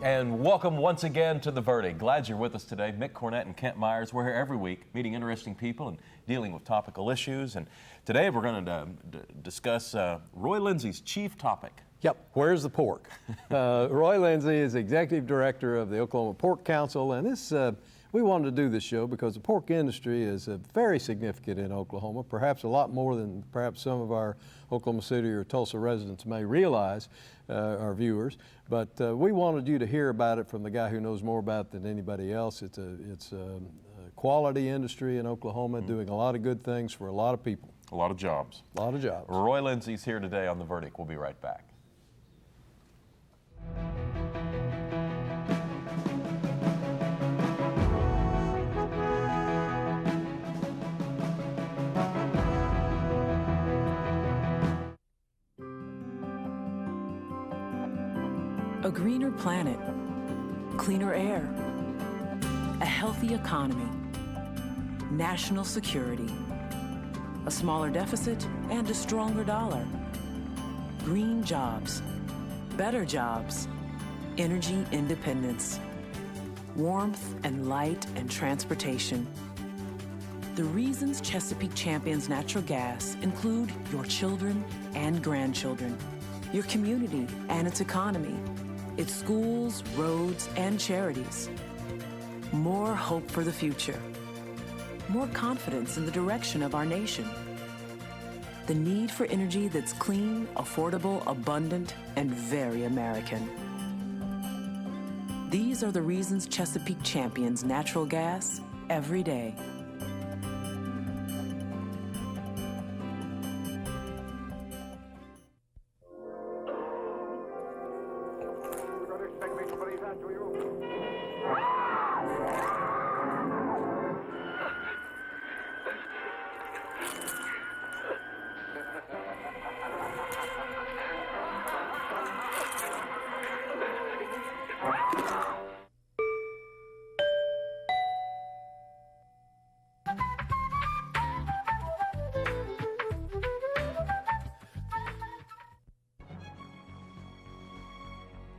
And welcome once again to The Verdict. Glad you're with us today. Mick Cornett and Kent Myers. We're here every week meeting interesting people and dealing with topical issues. And today we're going to discuss Roy Lindsey's chief topic. Yep, where's the pork? Roy Lindsey is Executive Director of the Oklahoma Pork Council, and we wanted to do this show because the pork industry is very significant in Oklahoma, perhaps a lot more than perhaps some of our Oklahoma City or Tulsa residents may realize, our viewers. But we wanted you to hear about it from the guy who knows more about it than anybody else. It's a quality industry in Oklahoma, doing a lot of good things for a lot of people. A lot of jobs. A lot of jobs. Roy Lindsey's here today on The Verdict. We'll be right back. A greener planet, cleaner air, a healthy economy, national security, a smaller deficit and a stronger dollar, green jobs, better jobs, energy independence, warmth and light and transportation. The reasons Chesapeake champions natural gas include your children and grandchildren, your community and its economy, its schools, roads, and charities. More hope for the future. More confidence in the direction of our nation. The need for energy that's clean, affordable, abundant, and very American. These are the reasons Chesapeake champions natural gas every day.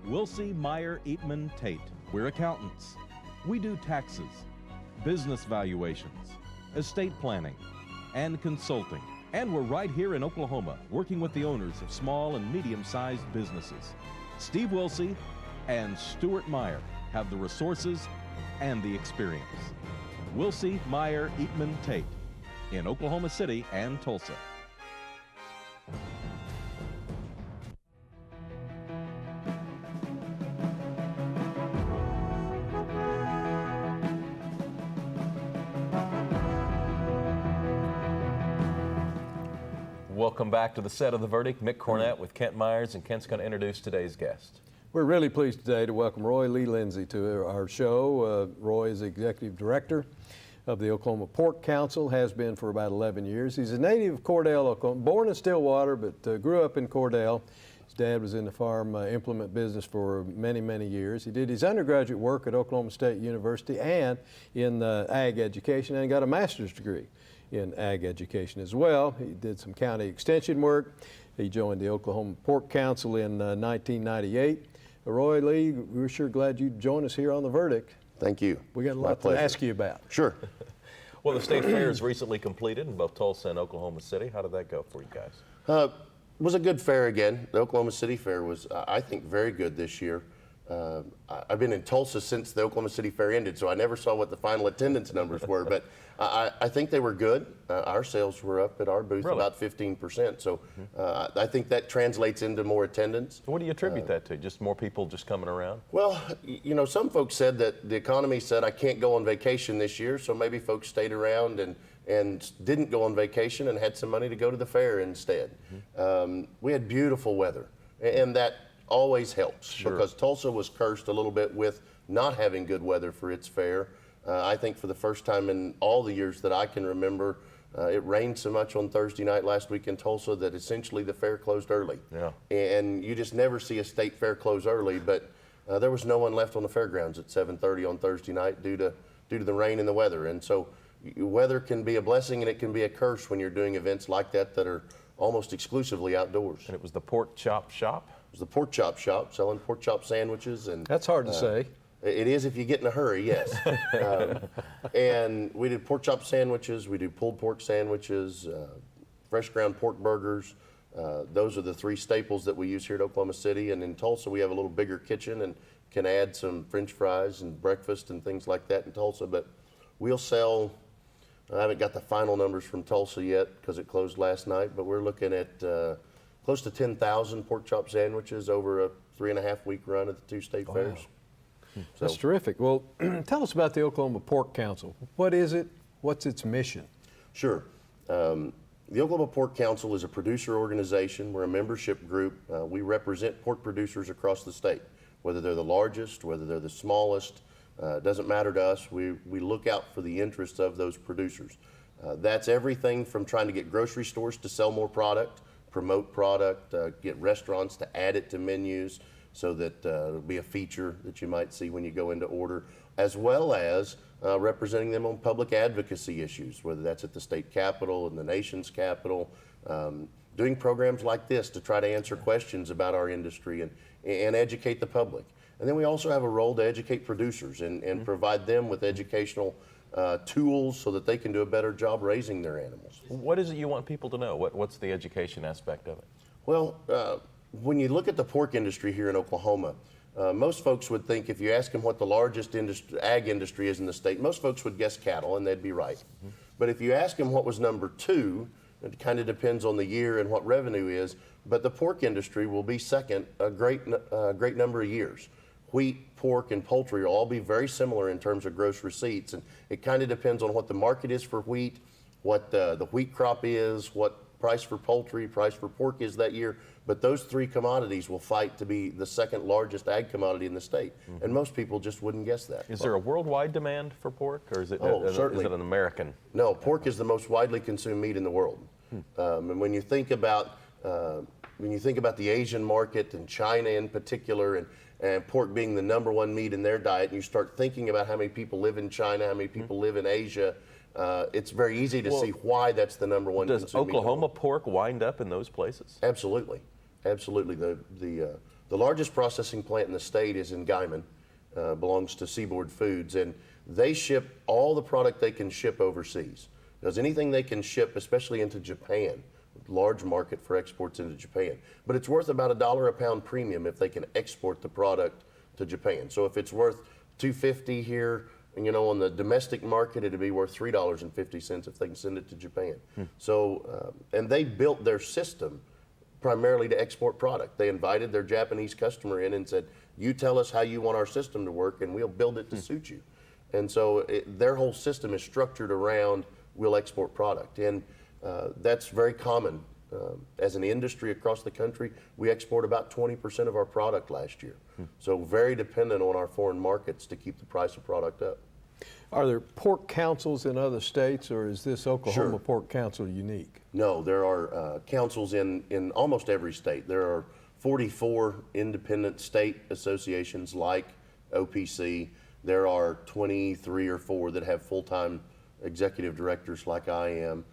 Wilsey, Meyer, Eatman, Tate. We're accountants. We do taxes, business valuations, estate planning, and consulting. And we're right here in Oklahoma, working with the owners of small and medium-sized businesses. Steve Wilsey and Stuart Meyer have the resources and the experience. Wilsey, Meyer, Eatman, Tate in Oklahoma City and Tulsa. Welcome back to the set of The Verdict. Mick Cornett with Kent Myers, and Kent's going to introduce today's guest. We're really pleased today to welcome Roy Lee Lindsey to our show. Roy is Executive Director of the Oklahoma Pork Council, has been for about 11 years. He's a native of Cordell, Oklahoma, born in Stillwater, but grew up in Cordell. His dad was in the farm implement business for many, many years. He did his undergraduate work at Oklahoma State University and in ag education, and got a master's degree in ag education as well. He did some county extension work. He joined the Oklahoma Pork Council in 1998. Roy Lee, we're sure glad you joined us here on The Verdict. Thank you. We got a lot to ask you about. Sure. Well, the state fair is recently completed in both Tulsa and Oklahoma City. How did that go for you guys? It was a good fair again. The Oklahoma City Fair was, I think, very good this year. I've been in Tulsa since the Oklahoma City Fair ended, so I never saw what the final attendance numbers were, but I think they were good. Our sales were up at our booth about 15%, so I think that translates into more attendance. What do you attribute that to? Just more people just coming around? Well, you know, some folks said that the economy said I can't go on vacation this year, so maybe folks stayed around and didn't go on vacation and had some money to go to the fair instead. We had beautiful weather, and that always helps because Tulsa was cursed a little bit with not having good weather for its fair. I think for the first time in all the years that I can remember, it rained so much on Thursday night last week in Tulsa that essentially the fair closed early. Yeah. And you just never see a state fair close early, but there was no one left on the fairgrounds at 7:30 on Thursday night due to the rain and the weather. And so weather can be a blessing and it can be a curse when you're doing events like that that are almost exclusively outdoors. And it was the Pork Chop Shop? was the pork chop shop selling pork chop sandwiches. And That's hard to say. It is if you get in a hurry, yes. And we did pork chop sandwiches, we do pulled pork sandwiches, fresh ground pork burgers. Those are the three staples that we use here at Oklahoma City. And in Tulsa, we have a little bigger kitchen and can add some French fries and breakfast and things like that in Tulsa. But we'll sell, I haven't got the final numbers from Tulsa yet because it closed last night, but we're looking at close to 10,000 pork chop sandwiches over a 3.5-week run at the two state fairs. So, That's terrific. Well, tell us about the Oklahoma Pork Council. What is it? What's its mission? sure. The Oklahoma Pork Council is a producer organization. We're a membership group. We represent pork producers across the state, whether they're the largest, whether they're the smallest. It doesn't matter to us. We look out for the interests of those producers. That's everything from trying to get grocery stores to sell more product, promote product, get restaurants to add it to menus so that it'll be a feature that you might see when you go into order, as well as representing them on public advocacy issues, whether that's at the state capitol and the nation's capital, doing programs like this to try to answer questions about our industry and educate the public. And then we also have a role to educate producers and provide them with educational tools so that they can do a better job raising their animals. What is it you want people to know? What's the education aspect of it? Well, when you look at the pork industry here in Oklahoma, most folks would think if you ask them what the largest ag industry is in the state, most folks would guess cattle, and they'd be right. Mm-hmm. But if you ask them what was number two, it kind of depends on the year and what revenue is, but the pork industry will be second a great number of years. Wheat, pork, and poultry will all be very similar in terms of gross receipts, and it kind of depends on what the market is for wheat, what the wheat crop is, what price for poultry, price for pork is that year. But those three commodities will fight to be the second largest ag commodity in the state, and most people just wouldn't guess that. Is there a worldwide demand for pork, or is it, certainly. is it an American? No, pork is the most widely consumed meat in the world. And when you think about the Asian market and China in particular, and pork being the #1 meat in their diet, and you start thinking about how many people live in China, how many people live in Asia, it's very easy to see why that's the #1 Does consumed meat. Oklahoma pork wind up in those places? Absolutely, absolutely. The largest processing plant in the state is in Guyman, belongs to Seaboard Foods, and they ship all the product they can ship overseas. Because anything they can ship, especially into Japan, large market for exports into Japan, but it's worth about $1 a pound premium if they can export the product to Japan. So if it's worth $2.50 here, on the domestic market, it'd be worth $3.50 if they can send it to Japan. So, and they built their system primarily to export product. They invited their Japanese customer in and said, you tell us how you want our system to work and we'll build it to suit you. And so their whole system is structured around we'll export product. And that's very common. As an industry across the country, we export about 20% of our product last year. So very dependent on our foreign markets to keep the price of product up. Are there pork councils in other states, or is this Oklahoma Sure. Pork Council unique? No, there are councils in almost every state. There are 44 independent state associations like OPC. There are 23 or 4 that have full-time executive directors like I am.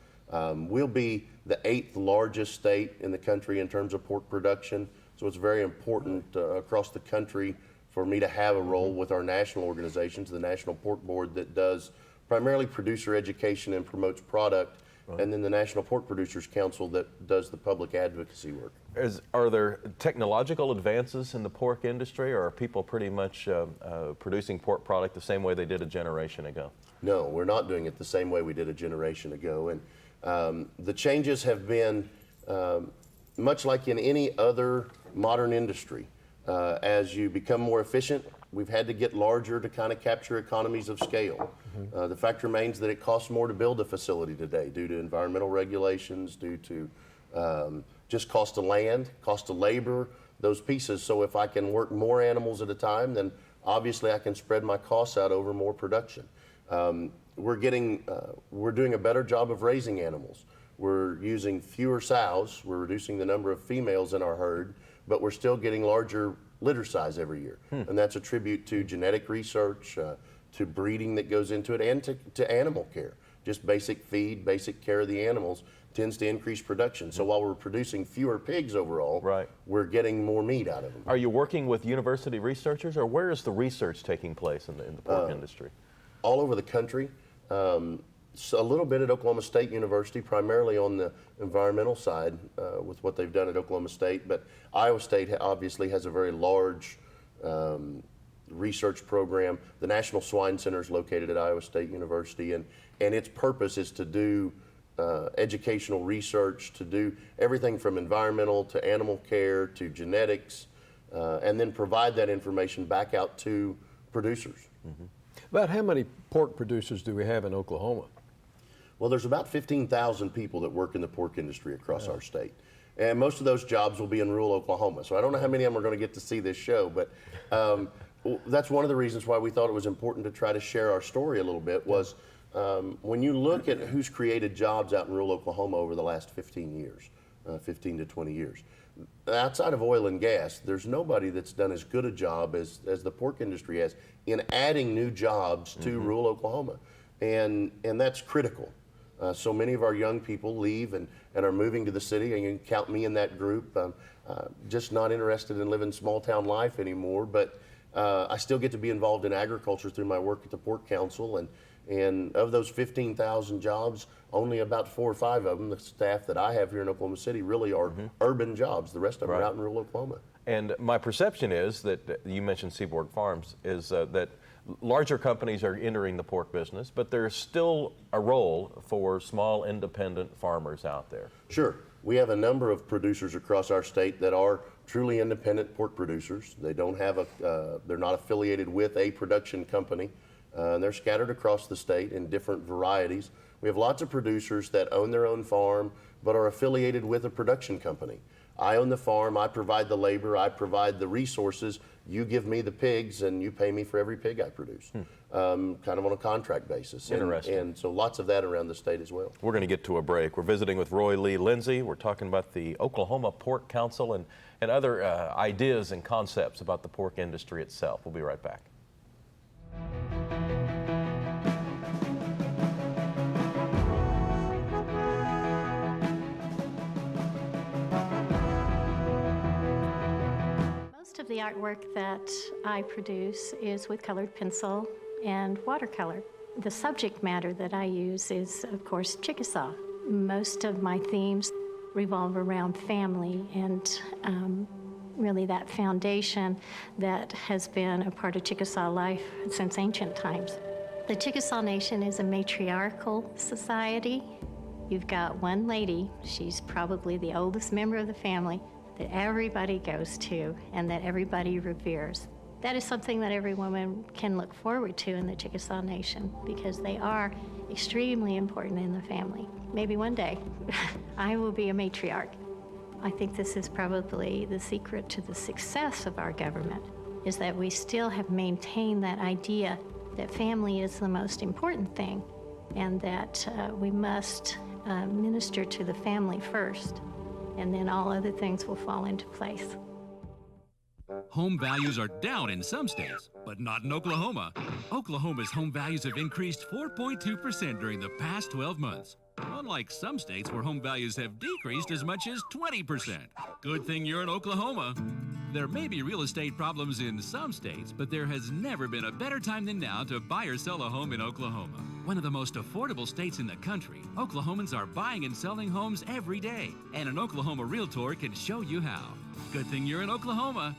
We'll be the 8th largest state in the country in terms of pork production, so it's very important across the country for me to have a role with our national organizations, the National Pork Board that does primarily producer education and promotes product, and then the National Pork Producers Council that does the public advocacy work. Are there technological advances in the pork industry, or are people pretty much producing pork product the same way they did a generation ago? No, we're not doing it the same way we did a generation ago. And the changes have been much like in any other modern industry. As you become more efficient, we've had to get larger to kind of capture economies of scale. The fact remains that it costs more to build a facility today due to environmental regulations, due to just cost of land, cost of labor, those pieces. So if I can work more animals at a time, then obviously I can spread my costs out over more production. We're doing a better job of raising animals. We're using fewer sows. We're reducing the number of females in our herd, but we're still getting larger litter size every year. And that's a tribute to genetic research, to breeding that goes into it, and to animal care. Just basic feed, basic care of the animals tends to increase production. So while we're producing fewer pigs overall, Right. we're getting more meat out of them. Are you working with university researchers, or where is the research taking place in the pork industry? All over the country. So a little bit at Oklahoma State University, primarily on the environmental side with what they've done at Oklahoma State. But Iowa State obviously has a very large research program. The National Swine Center is located at Iowa State University, and its purpose is to do educational research, to do everything from environmental to animal care to genetics, and then provide that information back out to producers. Mm-hmm. About how many pork producers do we have in Oklahoma? Well, there's about 15,000 people that work in the pork industry across our state. And most of those jobs will be in rural Oklahoma. So I don't know how many of them are going to get to see this show, but that's one of the reasons why we thought it was important to try to share our story a little bit was when you look at who's created jobs out in rural Oklahoma over the last 15 years, 15 to 20 years. Outside of oil and gas, there's nobody that's done as good a job as the pork industry has in adding new jobs to rural Oklahoma. And that's critical. So many of our young people leave and are moving to the city, and you can count me in that group. Just not interested in living small town life anymore, but I still get to be involved in agriculture through my work at the Pork Council. And of those 15,000 jobs, only about 4 or 5 of them, the staff that I have here in Oklahoma City, really are urban jobs. The rest of them are out in rural Oklahoma. And my perception is that you mentioned Seaboard Farms, is that larger companies are entering the pork business, but there's still a role for small independent farmers out there. Sure. We have a number of producers across our state that are truly independent pork producers. They don't have they're not affiliated with a production company. They're scattered across the state in different varieties. We have lots of producers that own their own farm, but are affiliated with a production company. I own the farm, I provide the labor, I provide the resources, you give me the pigs, and you pay me for every pig I produce, kind of on a contract basis. Interesting. And so lots of that around the state as well. We're going to get to a break. We're visiting with Lee Lindsey. We're talking about the Oklahoma Pork Council and other ideas and concepts about the pork industry itself. We'll be right back. Most of the artwork that I produce is with colored pencil and watercolor. The subject matter that I use is, of course, Chickasaw. Most of my themes revolve around family and really that foundation that has been a part of Chickasaw life since ancient times. The Chickasaw Nation is a matriarchal society. You've got one lady, she's probably the oldest member of the family, that everybody goes to and that everybody reveres. That is something that every woman can look forward to in the Chickasaw Nation because they are extremely important in the family. Maybe one day I will be a matriarch. I think this is probably the secret to the success of our government, is that we still have maintained that idea that family is the most important thing and that we must minister to the family first, and then all other things will fall into place. Home values are down in some states, but not in Oklahoma. Oklahoma's home values have increased 4.2% during the past 12 months. Unlike some states where home values have decreased as much as 20%. Good thing you're in Oklahoma. There may be real estate problems in some states, but there has never been a better time than now to buy or sell a home in Oklahoma. One of the most affordable states in the country, Oklahomans are buying and selling homes every day, and an Oklahoma realtor can show you how. Good thing you're in Oklahoma.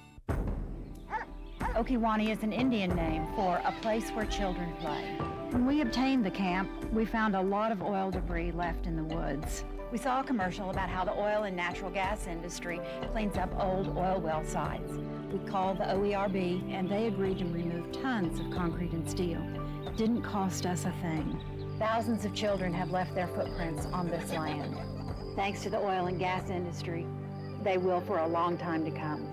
Okiwani is an Indian name for a place where children play. When we obtained the camp, we found a lot of oil debris left in the woods. We saw a commercial about how the oil and natural gas industry cleans up old oil well sites. We called the OERB, and they agreed to remove tons of concrete and steel. It didn't cost us a thing. Thousands of children have left their footprints on this land. Thanks to the oil and gas industry, they will for a long time to come.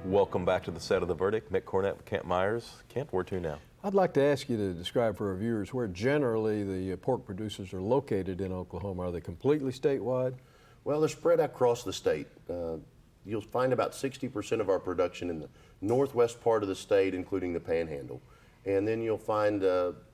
Welcome back to the set of The Verdict. Mick Cornett with Kent Myers. Kent, where to now? I'd like to ask you to describe for our viewers where generally the pork producers are located in Oklahoma. Are they completely statewide? Well, they're spread across the state. you'll find about 60% of our production in the northwest part of the state, including the Panhandle. And then you'll find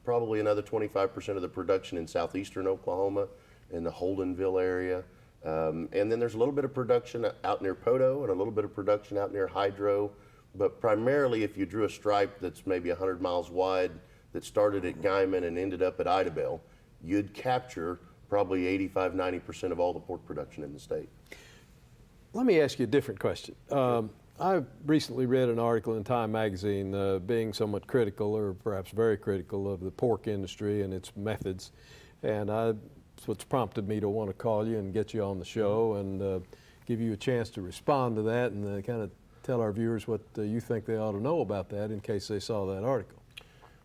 probably another 25% of the production in southeastern Oklahoma, in the Holdenville area. And then there's a little bit of production out near Poteau and a little bit of production out near Hydro. But primarily, if you drew a stripe that's maybe 100 miles wide that started at Guyman and ended up at Idabel, you'd capture probably 85–90% of all the pork production in the state. Let me ask you a different question. I recently read an article in Time magazine being somewhat critical, or perhaps very critical, of the pork industry and its methods. And that's what's prompted me to want to call you and get you on the show and give you a chance to respond to that and kind of tell our viewers what you think they ought to know about that in case they saw that article.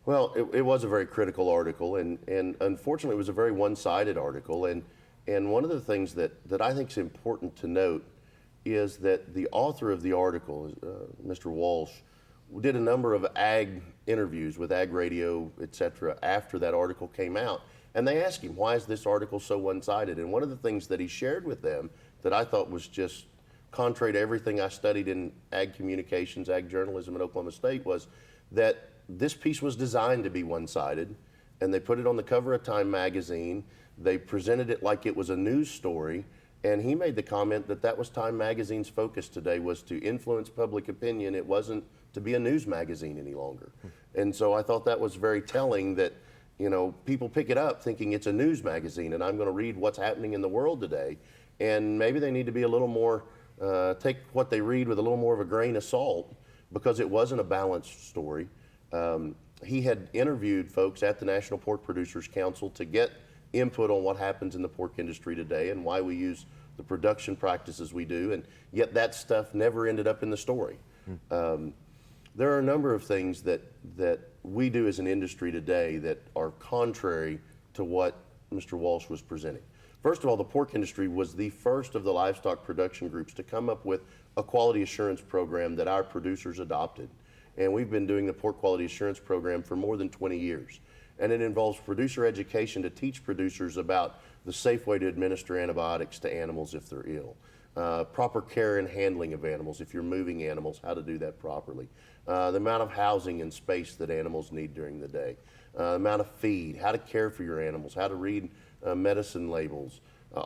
Well, it was a very critical article, and unfortunately it was a very one-sided article. And one of the things that I think is important to note is that the author of the article, Mr. Walsh, did a number of ag interviews with Ag Radio, et cetera, after that article came out. And they asked him, why is this article so one-sided? And one of the things that he shared with them that I thought was just contrary to everything I studied in ag communications, ag journalism at Oklahoma State, was that this piece was designed to be one-sided, and they put it on the cover of Time magazine. They presented it like it was a news story, and he made the comment that that was Time magazine's focus today, was to influence public opinion. It wasn't to be a news magazine any longer. And so I thought that was very telling that, you know, people pick it up thinking it's a news magazine and I'm going to read what's happening in the world today. And maybe they need to be a little more, take what they read with a little more of a grain of salt, because it wasn't a balanced story. He had interviewed folks at the National Pork Producers Council to get input on what happens in the pork industry today and why we use the production practices we do, and yet that stuff never ended up in the story. There are a number of things that we do as an industry today that are contrary to what Mr. Walsh was presenting. First of all, the pork industry was the first of the livestock production groups to come up with a quality assurance program that our producers adopted. And we've been doing the pork quality assurance program for more than 20 years. And it involves producer education to teach producers about the safe way to administer antibiotics to animals if they're ill, proper care and handling of animals if you're moving animals, how to do that properly, the amount of housing and space that animals need during the day, the amount of feed, how to care for your animals, how to read medicine labels,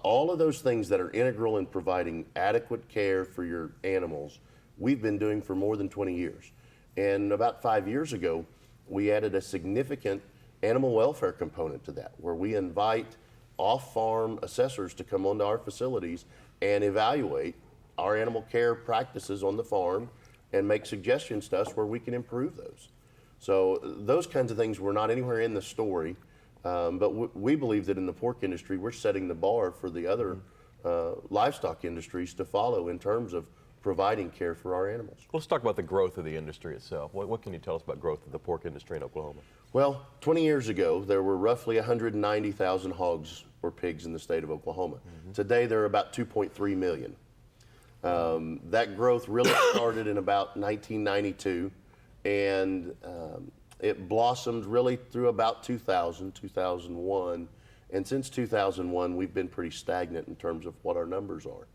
all of those things that are integral in providing adequate care for your animals, we've been doing for more than 20 years. And about 5 years ago, we added a significant animal welfare component to that, where we invite off-farm assessors to come onto our facilities and evaluate our animal care practices on the farm and make suggestions to us where we can improve those. So those kinds of things were not anywhere in the story, but we believe that in the pork industry, we're setting the bar for the other livestock industries to follow in terms of providing care for our animals. Let's talk about the growth of the industry itself. What can you tell us about growth of the pork industry in Oklahoma? Well, 20 years ago, there were roughly 190,000 hogs or pigs in the state of Oklahoma. Today, there are about 2.3 million. That growth really started in about 1992, and it blossomed really through about 2000, 2001. And since 2001, we've been pretty stagnant in terms of what our numbers are.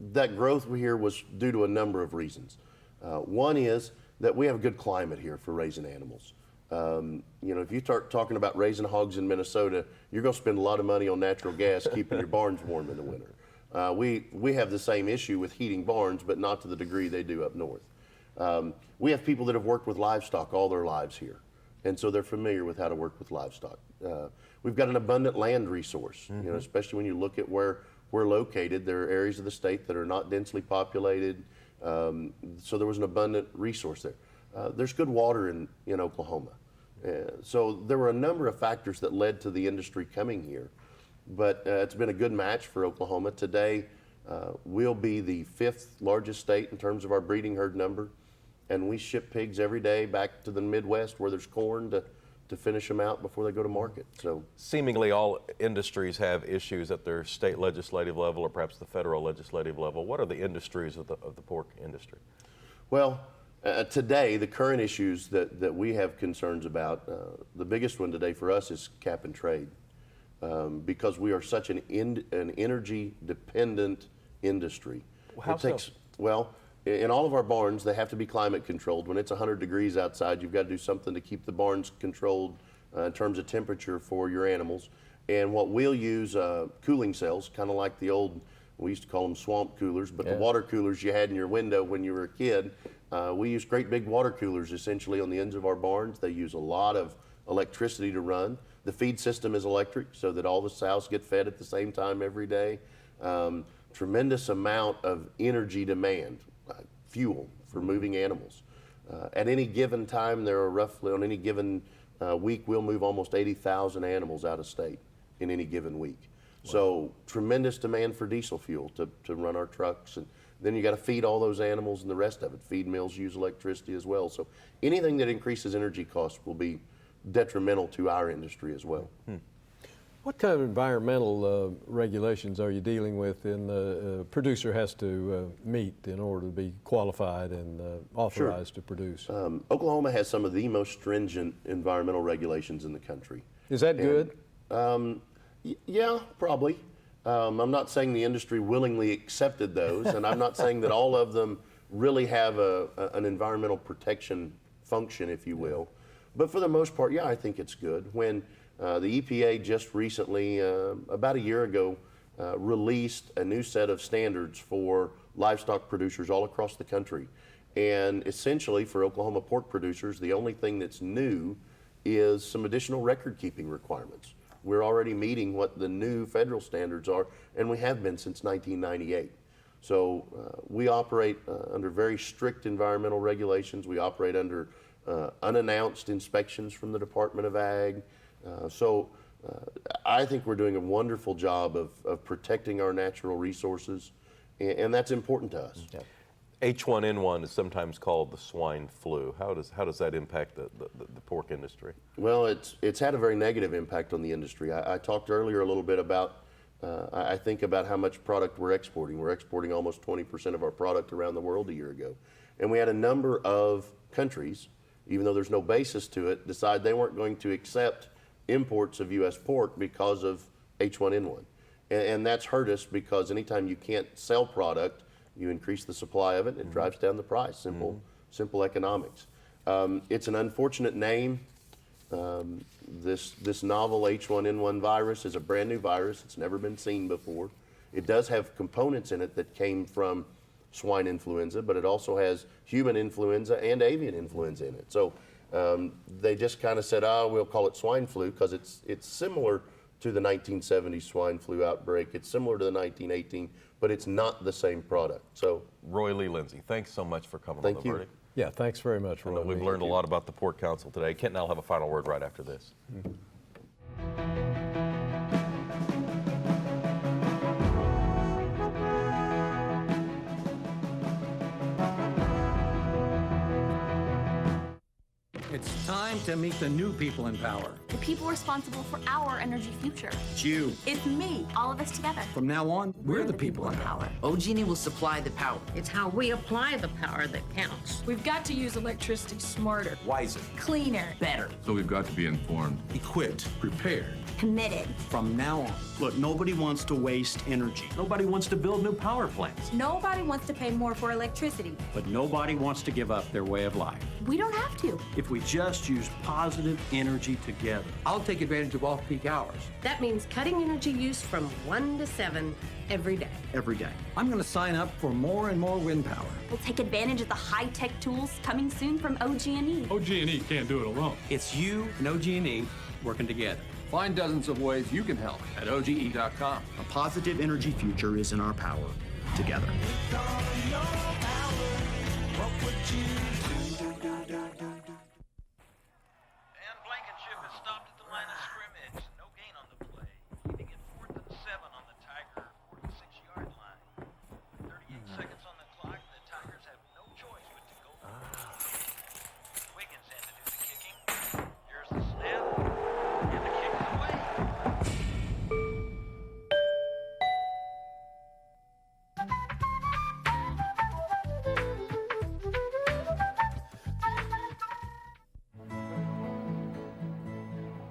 That growth here was due to a number of reasons. One is that we have a good climate here for raising animals. You know, if you start talking about raising hogs in Minnesota, you're going to spend a lot of money on natural gas keeping your barns warm in the winter. We have the same issue with heating barns, but not to the degree they do up north. We have people that have worked with livestock all their lives here, and so they're familiar with how to work with livestock. We've got an abundant land resource, you know, especially when you look at where we're located. There are areas of the state that are not densely populated, so there was an abundant resource there. There's good water in Oklahoma. So there were a number of factors that led to the industry coming here, but it's been a good match for Oklahoma. Today, we'll be the 5th largest state in terms of our breeding herd number, and we ship pigs every day back to the Midwest where there's corn to finish them out before they go to market. So seemingly all industries have issues at their state legislative level or perhaps the federal legislative level. What are the industries of the pork industry? Well, today, the current issues that we have concerns about, the biggest one today for us is cap and trade, because we are such an energy-dependent industry. How so? Well, in all of our barns, they have to be climate controlled. When it's 100 degrees outside, you've got to do something to keep the barns controlled in terms of temperature for your animals. And what we'll use, cooling cells, kind of like the old, we used to call them swamp coolers, but the water coolers you had in your window when you were a kid. We use great big water coolers essentially on the ends of our barns. They use a lot of electricity to run. The feed system is electric so that all the sows get fed at the same time every day. Tremendous amount of energy demand, fuel for moving animals. At any given time, there are roughly, on any given week, we'll move almost 80,000 animals out of state in any given week. Wow. So tremendous demand for diesel fuel to run our trucks. And then you got to feed all those animals and the rest of it. Feed mills use electricity as well. So anything that increases energy costs will be detrimental to our industry as well. What kind of environmental regulations are you dealing with and the producer has to meet in order to be qualified and authorized to produce? Oklahoma has some of the most stringent environmental regulations in the country. Is that good? Yeah, probably. I'm not saying the industry willingly accepted those, and I'm not saying that all of them really have an environmental protection function, if you will. But for the most part, yeah, I think it's good. When the EPA just recently, about a year ago, released a new set of standards for livestock producers all across the country. And essentially for Oklahoma pork producers, the only thing that's new is some additional record-keeping requirements. We're already meeting what the new federal standards are, and we have been since 1998. So we operate under very strict environmental regulations. We operate under unannounced inspections from the Department of Ag. I think we're doing a wonderful job of protecting our natural resources, and that's important to us. Yeah. H1N1 is sometimes called the swine flu. How does that impact the pork industry? Well, it's had a very negative impact on the industry. I talked earlier a little bit about, I think about how much product we're exporting. We're exporting almost 20% of our product around the world a year ago. And we had a number of countries, even though there's no basis to it, decide they weren't going to accept imports of U.S. pork because of H1N1. And that's hurt us because anytime you can't sell product, you increase the supply of it, it drives down the price. Simple economics. It's an unfortunate name. This novel H1N1 virus is a brand new virus. It's never been seen before. It does have components in it that came from swine influenza, but it also has human influenza and avian influenza in it. So they just kind of said, we'll call it swine flu because it's similar to the 1970 swine flu outbreak. It's similar to the 1918, but it's not the same product. So, Roy Lee Lindsey, thanks so much for coming Thank on the you. verdict. Yeah, thanks very much, Roy. We've learned a lot about the Pork Council today. Kent and I'll have a final word right after this. It's time to meet the new people in power. The people responsible for our energy future. It's you. It's me. All of us together. From now on, we're the people in power. OG&E will supply the power. It's how we apply the power that counts. We've got to use electricity smarter, wiser, cleaner, better. So we've got to be informed, equipped, prepared, committed. From now on. Look, nobody wants to waste energy. Nobody wants to build new power plants. Nobody wants to pay more for electricity. But nobody wants to give up their way of life. We don't have to. If we just use positive energy together. I'll take advantage of off-peak hours. That means cutting energy use from 1 to 7 every day. Every day. I'm going to sign up for more and more wind power. We'll take advantage of the high-tech tools coming soon from OG&E. OG&E can't do it alone. It's you and OG&E working together. Find dozens of ways you can help at OGE.com. A positive energy future is in our power. Together. Blankenship has stopped at the line of scrimmage. No gain on the play. Leaving it 4th and 7 on the Tiger 46-yard line. 38 seconds on the clock. The Tigers have no choice but to go for it. Wiggins had to do the kicking. Here's the snap. And the kick is away.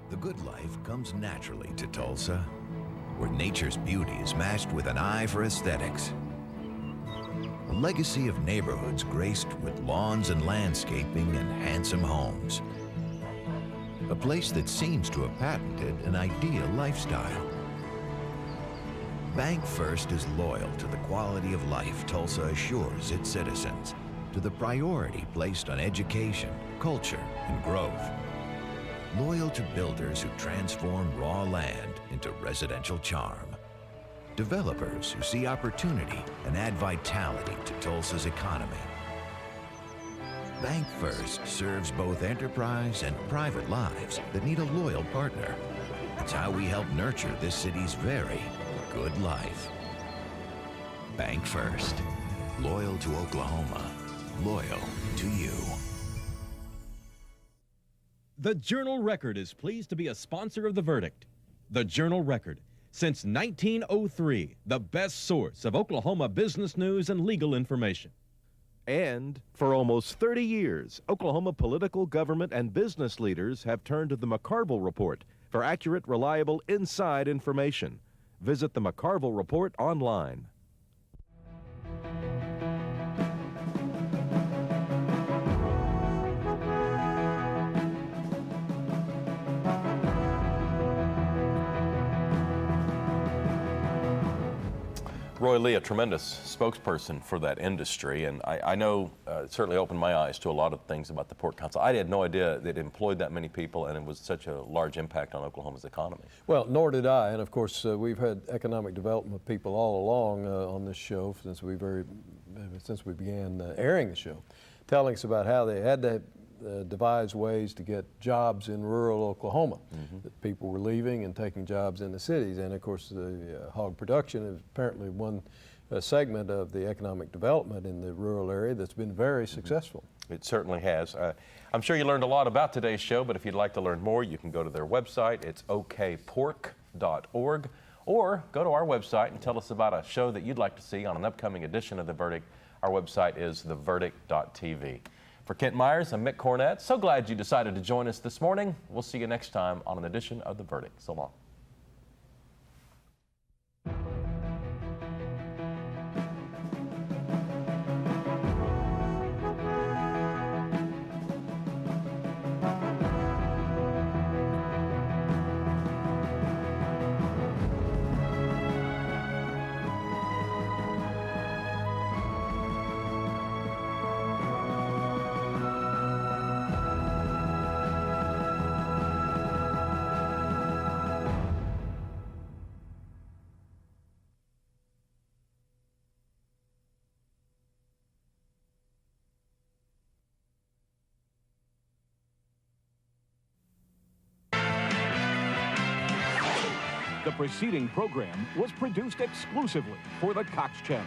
The good life comes naturally to Tulsa, where nature's beauty is matched with an eye for aesthetics. A legacy of neighborhoods graced with lawns and landscaping and handsome homes. A place that seems to have patented an ideal lifestyle. Bank First is loyal to the quality of life Tulsa assures its citizens, to the priority placed on education, culture, and growth. Loyal to builders who transform raw land into residential charm. Developers who see opportunity and add vitality to Tulsa's economy. Bank First serves both enterprise and private lives that need a loyal partner. It's how we help nurture this city's very good life. Bank First. Loyal to Oklahoma. Loyal to you. The Journal-Record is pleased to be a sponsor of The Verdict. The Journal-Record, since 1903, the best source of Oklahoma business news and legal information. And for almost 30 years, Oklahoma political, government, and business leaders have turned to the McCarville Report for accurate, reliable, inside information. Visit the McCarville Report online. Roy Lee, a tremendous spokesperson for that industry, and I know it certainly opened my eyes to a lot of things about the Pork Council. I had no idea that it employed that many people and it was such a large impact on Oklahoma's economy. Well, nor did I, and of course we've had economic development people all along on this show since we began airing the show, telling us about how they had to devise ways to get jobs in rural Oklahoma. That people were leaving and taking jobs in the cities, and of course the hog production is apparently one segment of the economic development in the rural area that's been very successful. It certainly has. I'm sure you learned a lot about today's show, but if you'd like to learn more, you can go to their website. It's okpork.org, or go to our website and tell us about a show that you'd like to see on an upcoming edition of The Verdict. Our website is theverdict.tv. For Kent Myers, I'm Mick Cornett. So glad you decided to join us this morning. We'll see you next time on an edition of The Verdict. So long. The preceding program was produced exclusively for the Cox Channel.